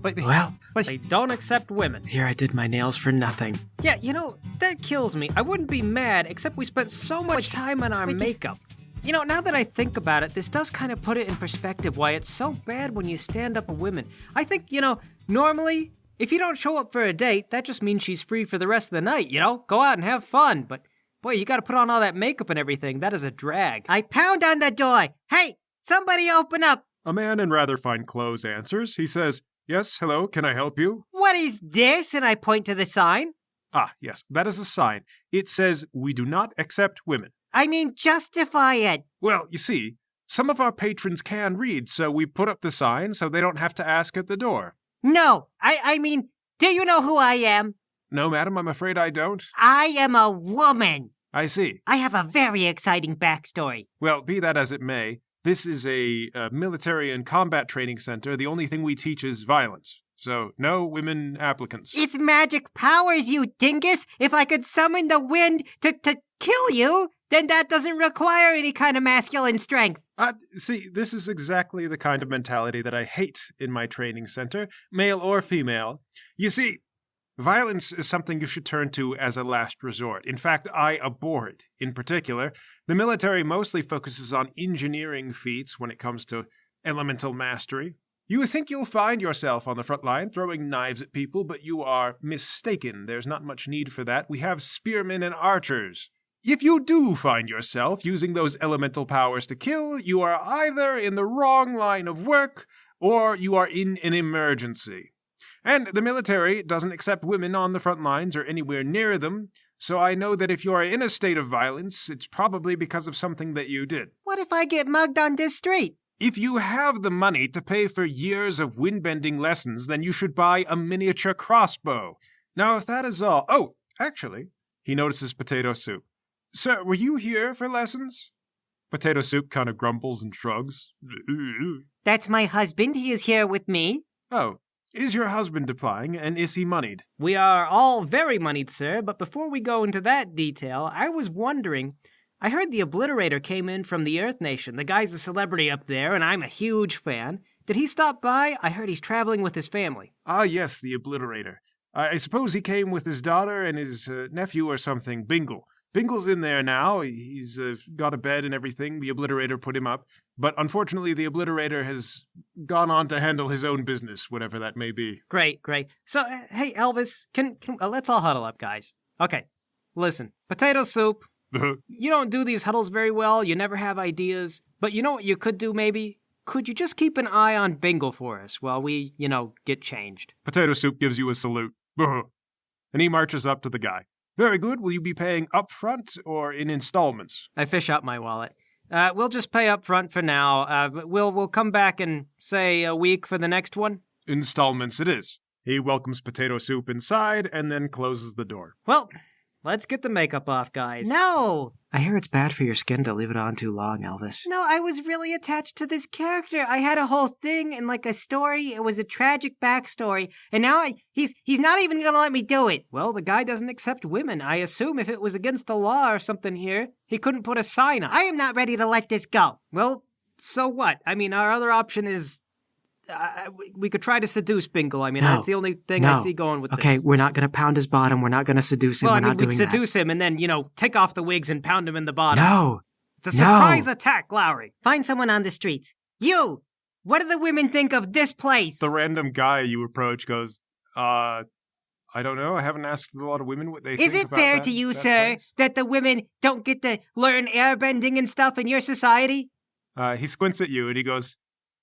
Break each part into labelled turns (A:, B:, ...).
A: Well,
B: They don't accept women.
A: here I did my nails for nothing.
B: Yeah, that kills me. I wouldn't be mad, except we spent so much time on our makeup. Now that I think about it, this does kind of put it in perspective why it's so bad when you stand up a woman. I think, normally, if you don't show up for a date, that just means she's free for the rest of the night, Go out and have fun, but boy, you gotta put on all that makeup and everything. That is a drag.
C: I pound on the door. Hey, somebody open up.
D: A man in rather fine clothes answers. He says, "Yes, hello, can I help you?"
C: What is this? And I point to the sign.
D: Ah, yes, that is a sign. It says, "We do not accept women."
C: I mean, justify it.
D: Well, you see, some of our patrons can read, so we put up the sign so they don't have to ask at the door.
C: No, I mean, do you know who I am?
D: No, madam, I'm afraid I don't.
C: I am a woman.
D: I see.
C: I have a very exciting backstory.
D: Well, be that as it may, this is a military and combat training center. The only thing we teach is violence. So, no women applicants.
C: It's magic powers, you dingus. If I could summon the wind to kill you, then that doesn't require any kind of masculine strength.
D: See, this is exactly the kind of mentality that I hate in my training center, male or female. You see, violence is something you should turn to as a last resort. In fact, I abhor it. In particular, the military mostly focuses on engineering feats when it comes to elemental mastery. You think you'll find yourself on the front line throwing knives at people, but you are mistaken. There's not much need for that. We have spearmen and archers. If you do find yourself using those elemental powers to kill, you are either in the wrong line of work or you are in an emergency. And the military doesn't accept women on the front lines or anywhere near them, so I know that if you are in a state of violence, it's probably because of something that you did.
C: What if I get mugged on this street?
D: If you have the money to pay for years of windbending lessons, then you should buy a miniature crossbow. Now, if that is all... Oh, actually, he notices Potato Soup. Sir, were you here for lessons? Potato Soup kind of grumbles and shrugs.
C: That's my husband. He is here with me.
D: Oh, is your husband applying, and is he moneyed?
B: We are all very moneyed, sir, but before we go into that detail, I was wondering... I heard the Obliterator came in from the Earth Nation. The guy's a celebrity up there, and I'm a huge fan. Did he stop by? I heard he's traveling with his family.
D: Ah, yes, the Obliterator. I suppose he came with his daughter and his nephew or something, Bingle. Bingle's in there now. He's got a bed and everything. The Obliterator put him up. But unfortunately, the Obliterator has gone on to handle his own business, whatever that may be.
B: Great. So, hey, Elvis, can let's all huddle up, guys. Okay, listen, Potato Soup. You don't do these huddles very well, you never have ideas, but you know what you could do maybe? Could you just keep an eye on Bingle for us while we, get changed?
D: Potato Soup gives you a salute. And he marches up to the guy. Very good. Will you be paying up front or in installments?
B: I fish out my wallet. We'll just pay up front for now. We'll come back in, say, a week for the next one.
D: Installments it is. He welcomes Potato Soup inside and then closes the door.
B: Well... let's get the makeup off, guys.
C: No!
A: I hear it's bad for your skin to leave it on too long, Elvis.
C: No, I was really attached to this character. I had a whole thing and like a story. It was a tragic backstory. And now he's not even gonna let me do it.
B: Well, the guy doesn't accept women. I assume if it was against the law or something here, he couldn't put a sign up.
C: I am not ready to let this go.
B: Well, so what? I mean, our other option is... we could try to seduce Bingle. I mean, that's the only thing I see going with this.
A: Okay, we're not going to pound his bottom. We're not going to seduce him.
B: Well,
A: we're not doing
B: we'd
A: that.
B: seduce him and then, take off the wigs and pound him in the bottom.
A: No!
B: It's a surprise attack, Lowry.
C: Find someone on the streets. You! What do the women think of this place?
D: The random guy you approach goes, I don't know. I haven't asked a lot of women what they think
C: about
D: that.
C: Is it fair to you, sir, that the women don't get to learn airbending and stuff in your society?
D: He squints at you and he goes,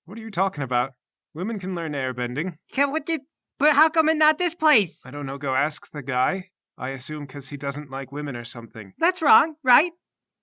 D: what are you talking about? Women can learn airbending.
C: But how come not this place?
D: I don't know. Go ask the guy. I assume because he doesn't like women or something.
C: That's wrong, right?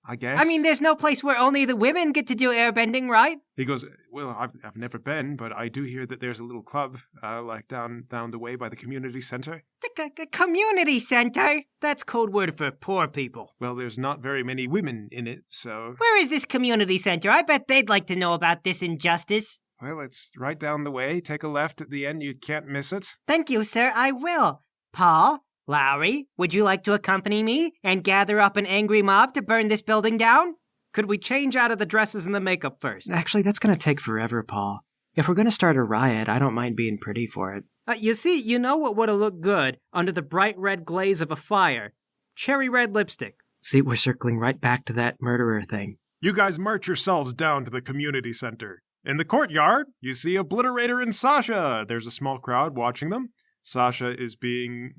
D: I guess.
C: I mean, there's no place where only the women get to do airbending, right?
D: He goes, well, I've never been, but I do hear that there's a little club, like down the way by the community center.
C: The community center?
B: That's code word for poor people.
D: Well, there's not very many women in it, so...
C: Where is this community center? I bet they'd like to know about this injustice.
D: Well, it's right down the way. Take a left at the end. You can't miss it.
C: Thank you, sir. I will. Paul, Lowry, would you like to accompany me and gather up an angry mob to burn this building down?
B: Could we change out of the dresses and the makeup first?
A: Actually, that's going to take forever, Paul. If we're gonna start a riot, I don't mind being pretty for it.
B: You see, you know what would have looked good under the bright red glaze of a fire? Cherry red lipstick.
A: See, we're circling right back to that murderer thing.
D: You guys march yourselves down to the community center. In the courtyard, you see Obliterator and Sasha. There's a small crowd watching them. Sasha is being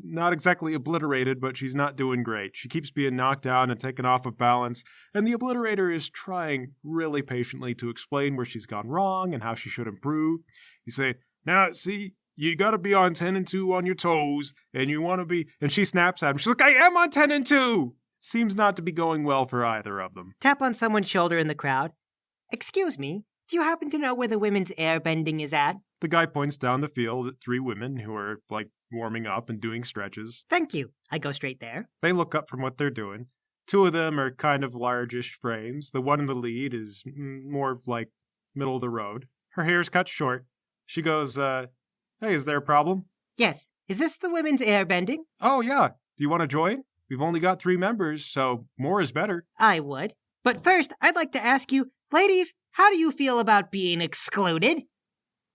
D: not exactly obliterated, but she's not doing great. She keeps being knocked down and taken off of balance, and the Obliterator is trying really patiently to explain where she's gone wrong and how she should improve. He's saying, now, see, you gotta be on 10 and 2 on your toes, and you wanna be... And she snaps at him. She's like, I am on 10 and 2! It seems not to be going well for either of them.
C: Tap on someone's shoulder in the crowd. Excuse me, do you happen to know where the women's airbending is at?
D: The guy points down the field at 3 women who are, warming up and doing stretches.
C: Thank you. I go straight there.
D: They look up from what they're doing. 2 of them are kind of largish frames. The one in the lead is more like middle of the road. Her hair's cut short. She goes, hey, is there a problem?
C: Yes. Is this the women's airbending?
D: Oh, yeah. Do you want to join? We've only got 3 members, so more is better.
C: I would. But first, I'd like to ask you, ladies, how do you feel about being excluded?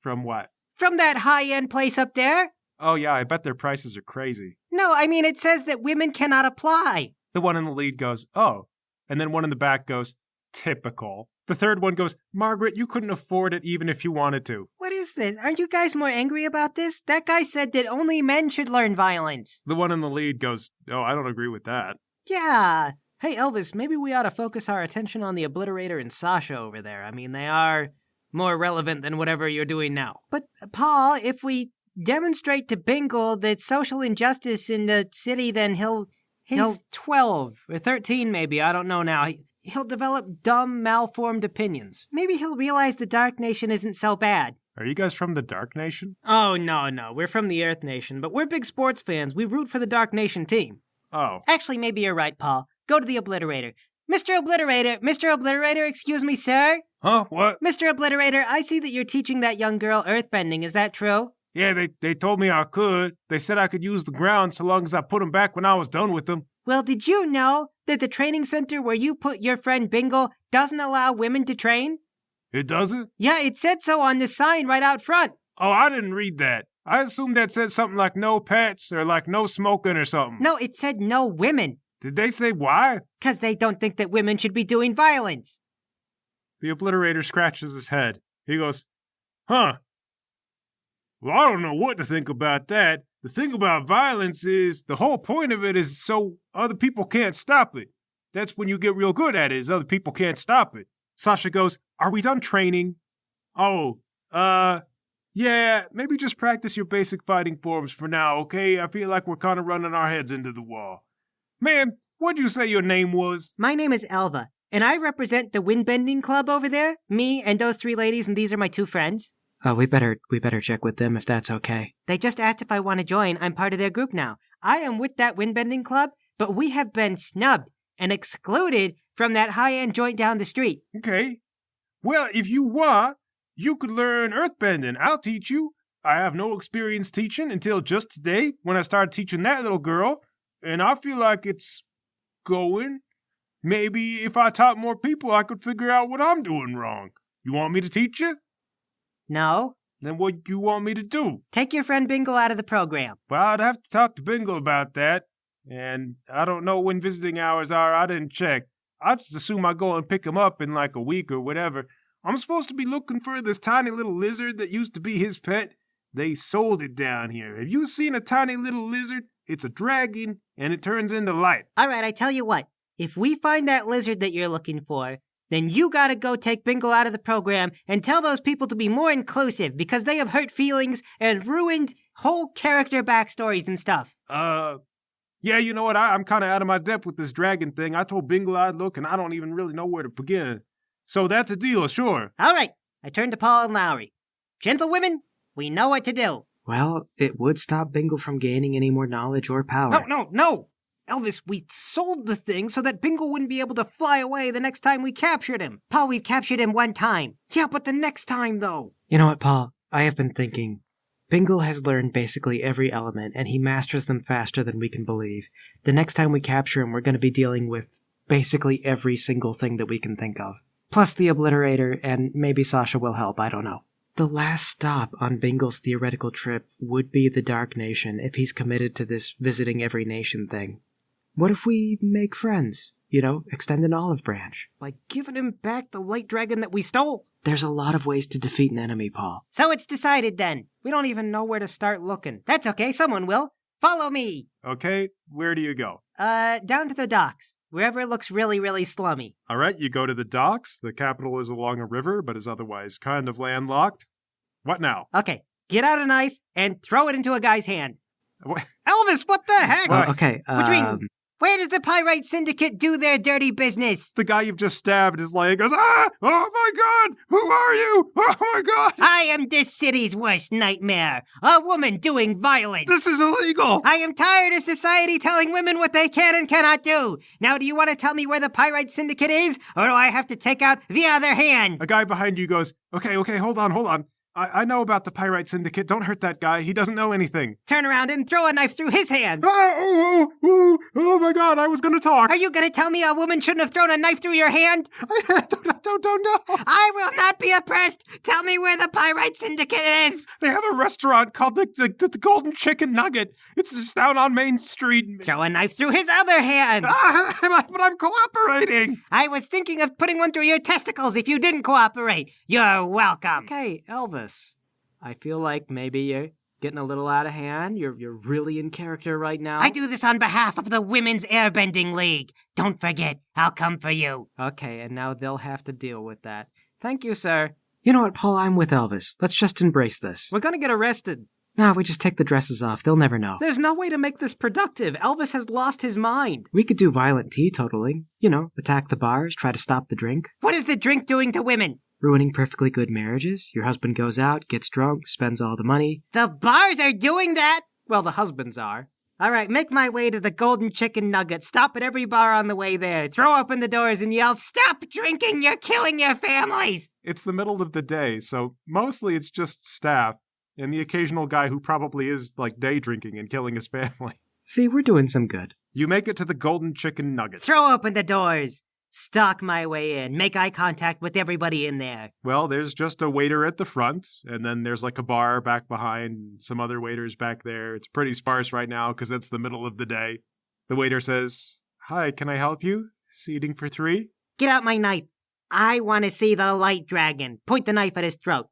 D: From what?
C: From that high-end place up there?
D: Oh, yeah, I bet their prices are crazy.
C: No, I mean, it says that women cannot apply.
D: The one in the lead goes, oh. And then one in the back goes, typical. The third one goes, Margaret, you couldn't afford it even if you wanted to.
C: What is this? Aren't you guys more angry about this? That guy said that only men should learn violence.
D: The one in the lead goes, oh, I don't agree with that.
C: Yeah.
B: Hey, Elvis, maybe we ought to focus our attention on the Obliterator and Sasha over there. I mean, they are more relevant than whatever you're doing now.
C: But, Paul, if we demonstrate to Bingle that social injustice in the city, then he'll
B: 12 or 13 maybe, I don't know now. He'll develop dumb, malformed opinions.
C: Maybe he'll realize the Dark Nation isn't so bad.
D: Are you guys from the Dark Nation?
B: Oh, no, we're from the Earth Nation, but we're big sports fans. We root for the Dark Nation team.
D: Oh.
C: Actually, maybe you're right, Paul. Go to the Obliterator. Mr. Obliterator, excuse me, sir?
D: Huh? What?
C: Mr. Obliterator, I see that you're teaching that young girl earthbending. Is that true?
D: Yeah, they told me I could. They said I could use the ground so long as I put them back when I was done with them.
C: Well, did you know that the training center where you put your friend Bingle doesn't allow women to train?
D: It doesn't?
C: Yeah, it said so on the sign right out front.
D: Oh, I didn't read that. I assumed that said something like no pets or like no smoking or something.
C: No, it said no women.
D: Did they say why?
C: 'Cause they don't think that women should be doing violence.
D: The Obliterator scratches his head. He goes, huh. Well, I don't know what to think about that. The thing about violence is the whole point of it is so other people can't stop it. That's when you get real good at it, is other people can't stop it. Sasha goes, are we done training? Oh, yeah, maybe just practice your basic fighting forms for now, okay? I feel like we're kind of running our heads into the wall. Ma'am, what'd you say your name was?
C: My name is Elva, and I represent the windbending club over there. Me and those 3 ladies, and these are my 2 friends.
A: We better check with them if that's okay.
C: They just asked if I want to join. I'm part of their group now. I am with that windbending club, but we have been snubbed and excluded from that high-end joint down the street.
D: Okay. Well, if you want, you could learn earthbending. I'll teach you. I have no experience teaching until just today when I started teaching that little girl, and I feel like it's going. Maybe if I taught more people, I could figure out what I'm doing wrong. You want me to teach you?
C: No.
D: Then what you want me to do?
C: Take your friend Bingle out of the program.
D: Well, I'd have to talk to Bingle about that. And I don't know when visiting hours are. I didn't check. I just assume I go and pick him up in like a week or whatever. I'm supposed to be looking for this tiny little lizard that used to be his pet. They sold it down here. Have you seen a tiny little lizard? It's a dragon, and it turns into light.
C: All right, I tell you what. If we find that lizard that you're looking for, then you gotta go take Bingle out of the program and tell those people to be more inclusive because they have hurt feelings and ruined whole character backstories and stuff.
D: Yeah, you know what? I'm kind of out of my depth with this dragon thing. I told Bingle I'd look, and I don't even really know where to begin. So that's a deal, sure.
C: All right, I turn to Paul and Lowry. Gentlewomen, we know what to do.
A: Well, it would stop Bingle from gaining any more knowledge or power.
B: No! Elvis, we sold the thing so that Bingle wouldn't be able to fly away the next time we captured him.
C: Paul, we've captured him 1 time.
B: Yeah, but the next time, though.
A: You know what, Paul? I have been thinking. Bingle has learned basically every element, and he masters them faster than we can believe. The next time we capture him, we're going to be dealing with basically every single thing that we can think of. Plus the Obliterator, and maybe Sasha will help, I don't know. The last stop on Bingle's theoretical trip would be the Dark Nation if he's committed to this visiting every nation thing. What if we make friends? Extend an olive branch.
B: Like giving him back the light dragon that we stole?
A: There's a lot of ways to defeat an enemy, Paul.
C: So it's decided then.
B: We don't even know where to start looking.
C: That's okay, someone will. Follow me.
D: Okay, where do you go?
C: Down to the docks. Wherever it looks really, really slummy.
D: All right, you go to the docks. The capital is along a river, but is otherwise kind of landlocked. What now?
C: Okay, get out a knife and throw it into a guy's hand.
D: What?
B: Elvis, what the heck?
D: What?
A: Okay,
C: Where does the Pyrite Syndicate do their dirty business?
D: The guy you've just stabbed is like, goes, ah! Oh my god! Who are you? Oh my god!
C: I am this city's worst nightmare. A woman doing violence.
D: This is illegal!
C: I am tired of society telling women what they can and cannot do. Now do you want to tell me where the Pyrite Syndicate is? Or do I have to take out the other hand?
D: A guy behind you goes, okay, hold on. I know about the Pyrite Syndicate. Don't hurt that guy. He doesn't know anything.
C: Turn around and throw a knife through his hand.
D: Oh my god, I was gonna talk.
C: Are you gonna tell me a woman shouldn't have thrown a knife through your hand?
D: don't know.
C: I will not be oppressed. Tell me where the Pyrite Syndicate is.
D: They have a restaurant called the Golden Chicken Nugget. It's just down on Main Street.
C: Throw a knife through his other hand.
D: But I'm cooperating.
C: I was thinking of putting one through your testicles if you didn't cooperate. You're welcome.
B: Okay, Elvis. I feel like maybe you're getting a little out of hand. You're really in character right now.
C: I do this on behalf of the Women's Airbending League. Don't forget, I'll come for you.
B: Okay, and now they'll have to deal with that. Thank you, sir.
A: You know what, Paul? I'm with Elvis. Let's just embrace this.
B: We're gonna get arrested.
A: Nah, we just take the dresses off. They'll never know.
B: There's no way to make this productive. Elvis has lost his mind.
A: We could do violent teetotaling. Attack the bars, try to stop the drink.
C: What is the drink doing to women?
A: Ruining perfectly good marriages. Your husband goes out, gets drunk, spends all the money.
C: The bars are doing that?
B: Well, the husbands are.
C: All right, make my way to the Golden Chicken Nugget. Stop at every bar on the way there. Throw open the doors and yell, "Stop drinking! You're killing your families!"
D: It's the middle of the day, so mostly it's just staff and the occasional guy who probably is, day drinking and killing his family.
A: See, we're doing some good.
D: You make it to the Golden Chicken Nugget.
C: Throw open the doors. Stalk my way in. Make eye contact with everybody in there.
D: Well, there's just a waiter at the front, and then there's a bar back behind, some other waiters back there. It's pretty sparse right now because it's the middle of the day. The waiter says, "Hi, can I help you? Seating for 3?
C: Get out my knife. I want to see the light dragon. Point the knife at his throat.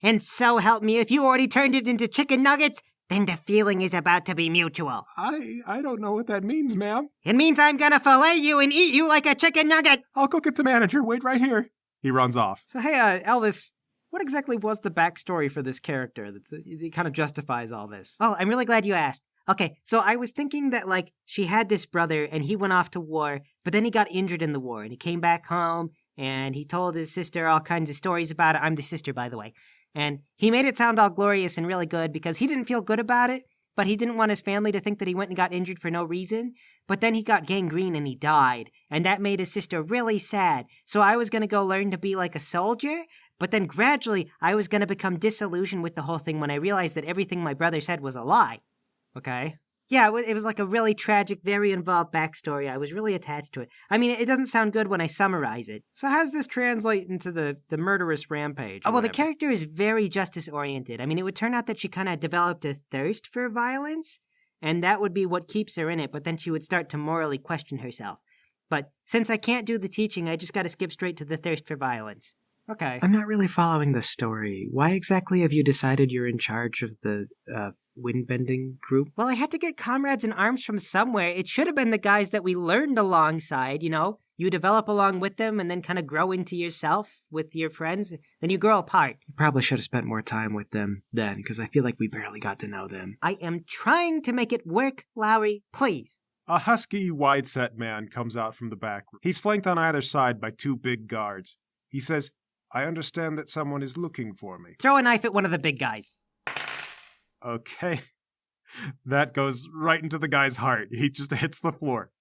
C: And so help me, if you already turned it into chicken nuggets, then the feeling is about to be mutual.
D: I don't know what that means, ma'am.
C: It means I'm gonna fillet you and eat you like a chicken nugget.
D: I'll go get the manager. Wait right here. He runs off.
B: So, hey, Elvis, what exactly was the backstory for this character? It kind of justifies all this.
C: Oh, I'm really glad you asked. Okay, so I was thinking that, she had this brother and he went off to war, but then he got injured in the war and he came back home and he told his sister all kinds of stories about it. I'm the sister, by the way. And he made it sound all glorious and really good because he didn't feel good about it, but he didn't want his family to think that he went and got injured for no reason. But then he got gangrene and he died, and that made his sister really sad. So I was going to go learn to be like a soldier, but then gradually I was going to become disillusioned with the whole thing when I realized that everything my brother said was a lie.
B: Okay.
C: Yeah, it was like a really tragic, very involved backstory. I was really attached to it. I mean, it doesn't sound good when I summarize it.
B: So how does this translate into the murderous rampage?
C: Oh, well, the character is very justice-oriented. I mean, it would turn out that she kind of developed a thirst for violence, and that would be what keeps her in it, but then she would start to morally question herself. But since I can't do the teaching, I just got to skip straight to the thirst for violence.
B: Okay.
A: I'm not really following the story. Why exactly have you decided you're in charge of the windbending group?
C: Well, I had to get comrades in arms from somewhere. It should have been the guys that we learned alongside, You develop along with them and then kind of grow into yourself with your friends. Then you grow apart.
A: You probably should have spent more time with them then, because I feel like we barely got to know them.
C: I am trying to make it work, Lowry. Please.
D: A husky, wide-set man comes out from the back. He's flanked on either side by 2 big guards. He says, "I understand that someone is looking for me."
C: Throw a knife at one of the big guys.
D: Okay. That goes right into the guy's heart. He just hits the floor.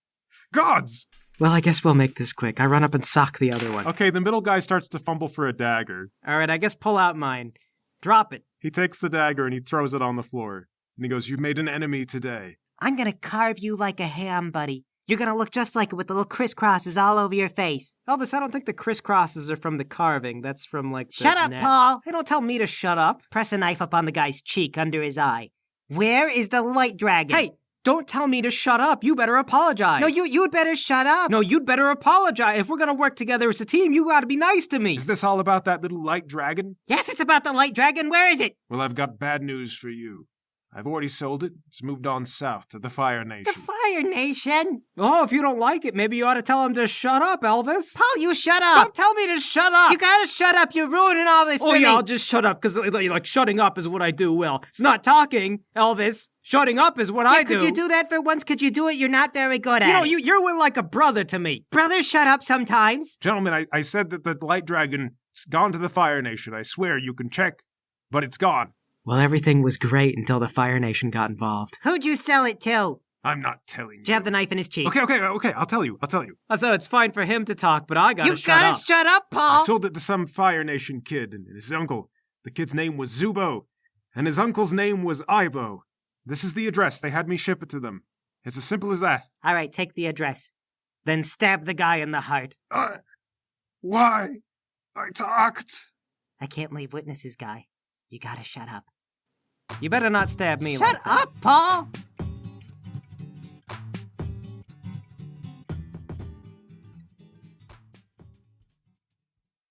D: Gods!
A: Well, I guess we'll make this quick. I run up and sock the other one.
D: Okay, the middle guy starts to fumble for a dagger.
B: All right, I guess pull out mine. Drop it.
D: He takes the dagger and he throws it on the floor. And he goes, "You've made an enemy today."
C: I'm gonna carve you like a ham, buddy. You're gonna look just like it with the little crisscrosses all over your face.
B: Elvis, I don't think the crisscrosses are from the carving. That's from, like, the
C: Shut up,
B: net.
C: Paul!
B: Hey, don't tell me to shut up.
C: Press a knife up on the guy's cheek under his eye. Where is the light dragon?
B: Hey, don't tell me to shut up. You better apologize.
C: No, you'd better shut up.
B: No, you'd better apologize. If we're gonna work together as a team, you gotta be nice to me.
D: Is this all about that little light dragon?
C: Yes, it's about the light dragon. Where is it?
D: Well, I've got bad news for you. I've already sold it. It's moved on south to the Fire Nation.
C: The Fire Nation?
B: Oh, if you don't like it, maybe you ought to tell him to shut up, Elvis.
C: Paul, you shut up.
B: Don't tell me to shut up.
C: You gotta shut up. You're ruining all this
B: Oh,
C: for
B: yeah,
C: me.
B: I'll just shut up, because, like, shutting up is what I do well. It's not talking, Elvis. Shutting up is what I do.
C: Could you do that for once? Could you do it? You're not very good at it.
B: You're like a brother to me.
C: Brothers, shut up sometimes.
D: Gentlemen, I said that the light dragon's gone to the Fire Nation. I swear you can check, but it's gone.
A: Well, everything was great until the Fire Nation got involved.
C: Who'd you sell it to?
D: I'm not telling you.
C: Jab the knife in his cheek.
D: Okay, I'll tell you.
B: So it's fine for him to talk, but I gotta
C: You
B: shut
C: gotta
B: up.
C: shut up,
D: I
C: Paul.
D: sold it to some Fire Nation kid and his uncle. The kid's name was Zubo, and his uncle's name was Ibo. This is the address. They had me ship it to them. It's as simple as that.
C: All right, take the address. Then stab the guy in the heart.
D: Why? I talked.
C: I can't leave witnesses, guy. You gotta shut up.
B: You better not stab me
C: Shut
B: like that.
C: up, Paul!